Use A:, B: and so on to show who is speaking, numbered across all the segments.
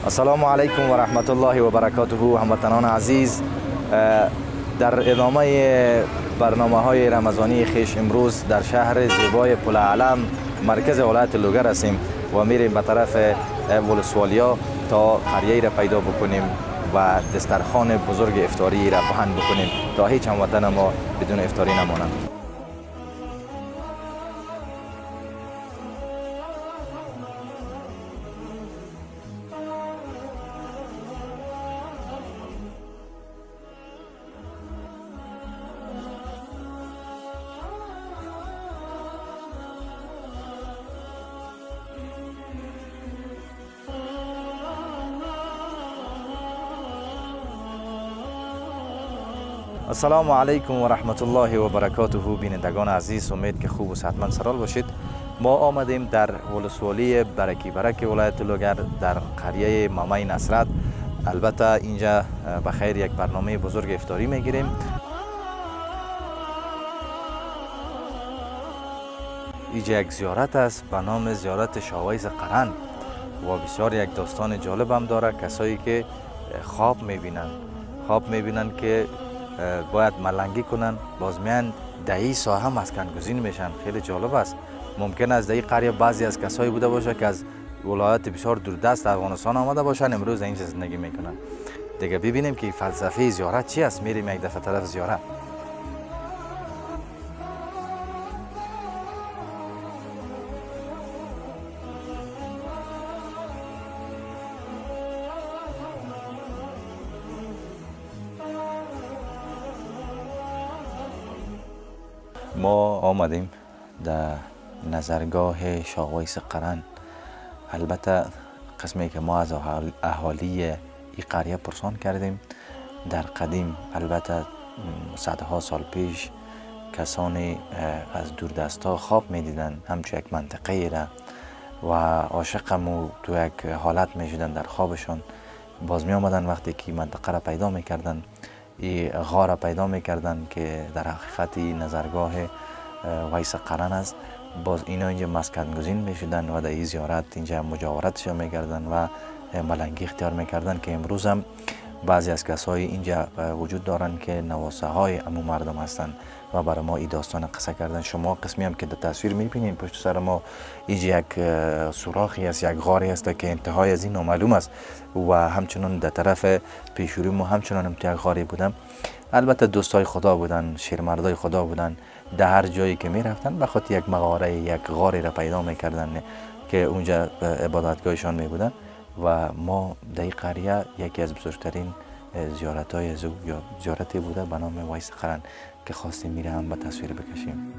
A: السلام علیکم و رحمت الله و برکاته. هموطنان عزیز، در ادامه برنامه های رمضانی خیش امروز در شهر زیبای پل علم مرکز ولایت لوگر هستیم و میریم به طرف ولسوالیا تا قریه را پیدا بکنیم و دسترخوان بزرگ افطاری را پهن بکنیم تا هیچ هموطن ما بدون افطاری نمانند. السلام علیکم و رحمت الله و برکاته. بینندگان عزیز، امید که خوب و صحتمند سرال باشید. ما آمدیم در ولسوالی برکی برک ولایت لوگر در قریه مامای نصرت. البته اینجا بخیر یک برنامه بزرگ افطاری میگیریم. اینجا یک زیارت است به نام زیارت شاویز قرن و بسیار یک داستان جالب هم داره. کسایی که خواب میبینن که باید ملنگی کنن، باز میان دهی ساحه مسکن گزین میشن. خیلی جالب است. ممکن است در این قریه بعضی از کسایی بوده باشه که از ولایت بسیار دوردست افغانستان آمده باشن، امروز اینجا زندگی میکنن. دیگه ببینیم که فلسفه زیارت چی است. میریم یک دفعه طرف زیارت. ما آمدیم در نظرگاه شاویز قرن. البته قسمی که ما از اهالی این قریه پرسان کردیم، در قدیم البته صدها سال پیش کسانی از دوردستا خواب می دیدن همچون یک منطقه را و عاشق و تو یک حالت می شدن در خوابشان. باز می آمدن وقتی که منطقه را پیدا می کردن، این غار را پیدا می کردن که در حقیقت نظرگاه ویس قرن است. باز اینا اینجا مسکن گزین می شدن و در این زیارت اینجا مجاورتش می کردن و ملنگی اختیار می کردن که امروز هم بعضی از کسای اینجا وجود دارن که نواسه های امو مردم هستند و برای ما این داستان قصه کردن. شما قسمی هم که در تصویر میبینین پشت سر ما اینجا یک سوراخی است، یک غاری است که انتهای از این نامعلوم است و همچنان در طرف پیشوری ما همچنان یک غاری بودن. البته دوستای خدا بودن، شیرمردای خدا بودن. در هر جایی که میرفتن به خاطر یک مغاره، یک غاری را پیدا میکردن که اونجا عبادتگاهشان میبودن و ما در این قریه یکی از بزرگترین زیارت‌های یا زیارتی بوده به نام ویس قرن که خواستیم میره هم به تصویر بکشیم.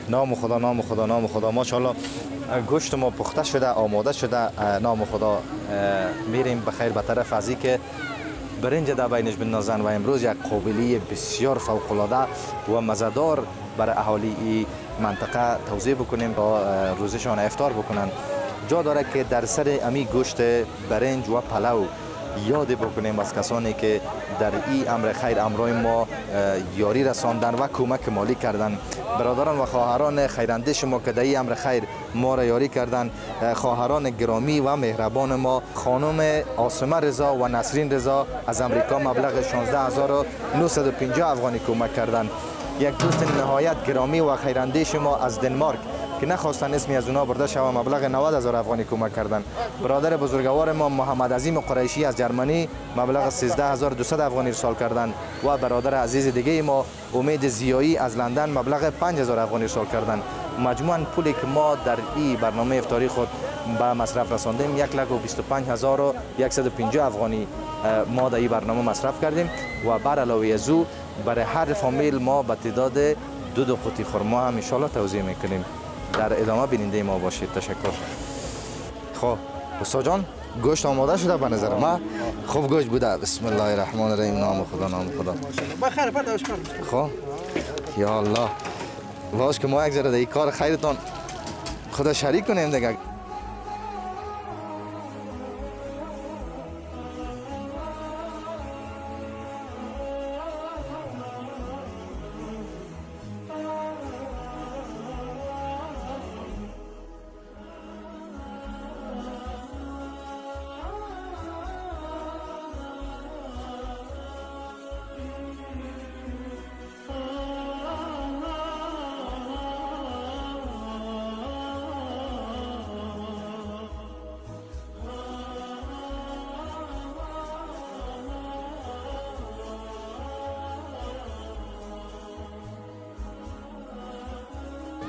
A: نام خدا نام خدا نام خدا. ماشاءالله گوشت ما پخته شده، آماده شده. نام خدا میریم بخیر به طرف از این که برنج در بینش بندازن و امروز یک قابلی بسیار فوق العاده و مزه‌دار برای اهالی این منطقه توزیع بکنیم تا روزشان افطار بکنن. جا داره که در سر امی گوشت برنج و پلو یاد بکنیم از کسانی که در این امر خیر امرای ما یاری رساندن و کمک مالی کردن. برادران و خواهران خیراندیش ما که در این امر خیر ما را یاری کردن، خواهران گرامی و مهربان ما، خانم عاصمه رضا و نسرین رضا از امریکا مبلغ 16950 افغانی کمک کردن. یک دوست نهایت گرامی و خیراندیش ما از دنمارک که نخواستن اسمی از اونا برده شود مبلغ 90000 افغانی کمک کردن. برادر بزرگوار ما محمد عظیم قریشی از جرمنی مبلغ 13200 افغانی ارسال کردن و برادر عزیز دیگه ما امید زیایی از لندن مبلغ 5000 افغانی ارسال کردن. مجموعاً پولی که ما در این برنامه افطاری خود به مصرف رساندیم 1,25,150 افغانی ما در این برنامه مصرف کردیم و بر علاوه از او برای هر فامیل ما به تعداد دو قوطی خرما هم ان شاء الله توزیع میکنیم. در ادامه بیننده ما باشید. تشکر. خب استاد جان گوشت آماده شده به نظر ما. خوب گوشت بوده. بسم الله الرحمن الرحیم. نام خدا نام خدا.
B: بخیر بعد اشکال.
A: خب یا الله واش که ما یک ذره این کار خیرتون خدا شریک کنیم دیگه.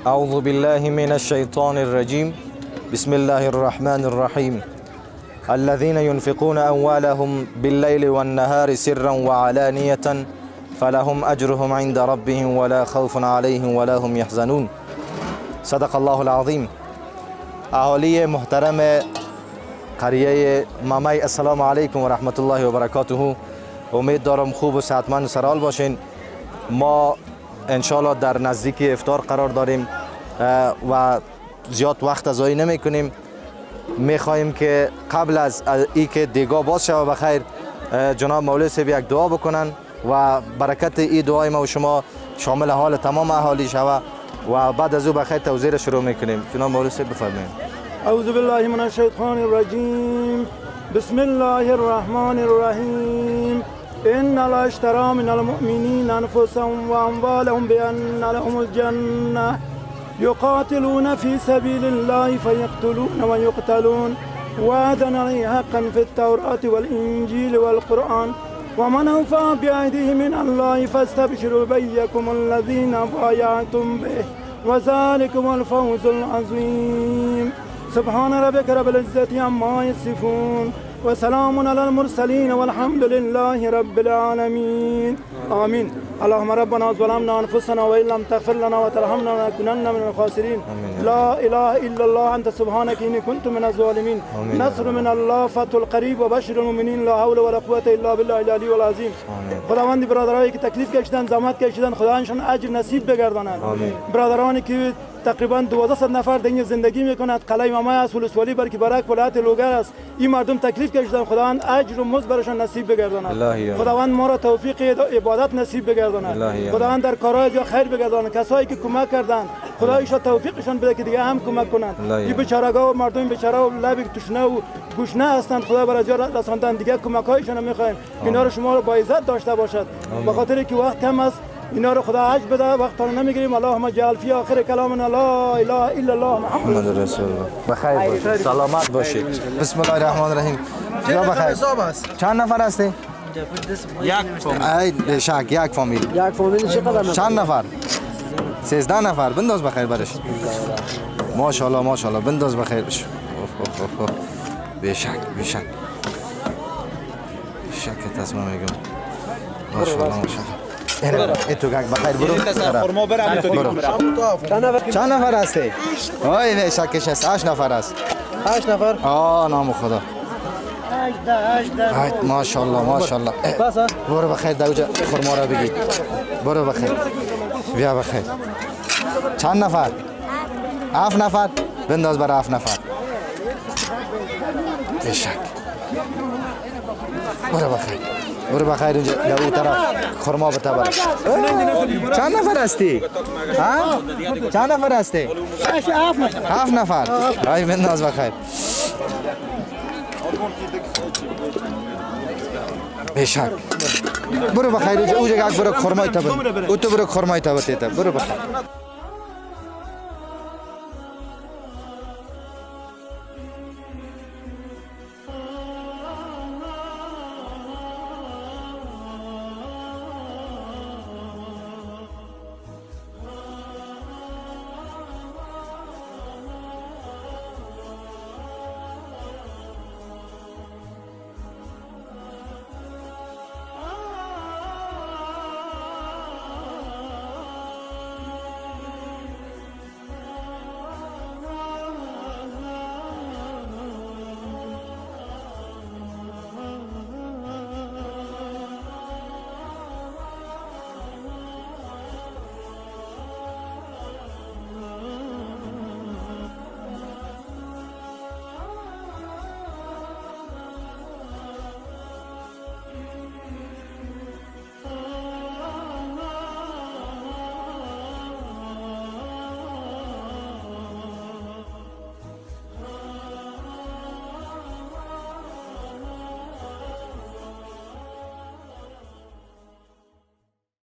A: أعوذ بالله من الشيطان الرجيم. بسم الله الرحمن الرحيم. الذين ينفقون أموالهم بالليل والنهار سرا وعلانية فلهم أجرهم عند ربهم ولا خوف عليهم ولا هم يحزنون. صدق الله العظيم. أهالي محترم قریه مامی، السلام علیکم و رحمت الله و برکاته. امید دارم خوب و صحتمند و سرحال باشین. ما انشالله در نزدیک افطار قرار داریم و زیاد وقت ضایع نمی کنیم. می خواهیم که قبل از ای که دیگاه باز شود بخیر جناب مولوی صاحب یک دعا بکنن و برکت این دعای ما و شما شامل حال تمام اهالی شود و بعد از او بخیر توزیع شروع میکنیم. جناب مولوی صاحب بفرمایید.
B: اعوذ بالله من الشیطان الرجیم. بسم الله الرحمن الرحیم. إن الله اشترى من المؤمنين أنفسهم وأموالهم بأن لهم الجنة يقاتلون في سبيل الله فيقتلون ويقتلون وعدا عليه حقا في التوراة والإنجيل والقرآن ومن أوفى بعهده من الله فاستبشروا بيكم الذين بايعتم به وذلكم الفوز العظيم. سبحان ربك رب العزة عما يصفون وسلام على المرسلين والحمد لله رب العالمين. آمين. اللهم ربنا ظلمنا أنفسنا وإن لم تغفر لنا وترحمنا لنكونن من الخاسرين. لا إله إلا الله أنت سبحانك إني كنت من الظالمين. نصر من الله فتح القریب و بشر المؤمنین. لا حول ولا قوة إلا بالله العلی العظیم. خداوند برادرایی که تکلیف کشیدن، زحمت کشیدن، خدایشان اجر نصیب بگرداند. برادرانی که تقریبا 1200 نفر در زندگی میکنند، قلعه مامای است، ولسوالی برکی برک ولایت لوگر است، این مردم تکلیف کشیدن، خداوند اجر و مزد برشان نصیب بگرداند. خداوند ما را توفیق عبادت نصیب بگرداند. خداوند در کارهای یا خیر بگرداند. کسایی که کمک کردند خدایش توفیقشان بده که دیگه هم کمک کنند. این بیچاره‌ها و مردم بیچاره و لب تشنه و گوشنه هستند، خدا بر از رساندن دیگه کمک‌هایشان می‌خوایم. اینا رو شما رو با عزت داشته باشد. به خاطر که وقت کم است اینا رو خدا اجر بده. وقت رو نمیگیریم. اللهم اجعل فی آخر کلامنا لا اله الا الله محمد رسول الله.
A: بخیر باشید، سلامت باشید. بسم الله الرحمن الرحیم. یا بخیر. چند نفر هستی؟
B: یک
A: فامیل. شک یک فامیل.
B: یک فامیل چقدر؟
A: چند نفر؟ 13 نفر. بنداز بخیر برش. ماشاءالله ماشاءالله بنداز بخیر بش. بیشک بیشک. شک تصمیم میگم. ماشاءالله ماشاءالله.
C: تو گک بخیر برو
D: خرما برم
C: چند نفر هستی؟ آی نه شکش است 8 نفر است
D: 8 نفر
C: نام خدا ماشاءالله ماشاءالله برو بخیر دوجا خرما را بگی برو بخیر بیا بخیر چند نفر 7 نفر بنداز برای 7 نفر بشک برو بخیر اونجا در اون طرف خرما بتا برو چند نفر هستی؟ چند نفر هستی؟ 7 نفر ای بنداز بخیر بشک برو بخیر اونجا یک برو خرمای تا برو خرمای تا برو بخیر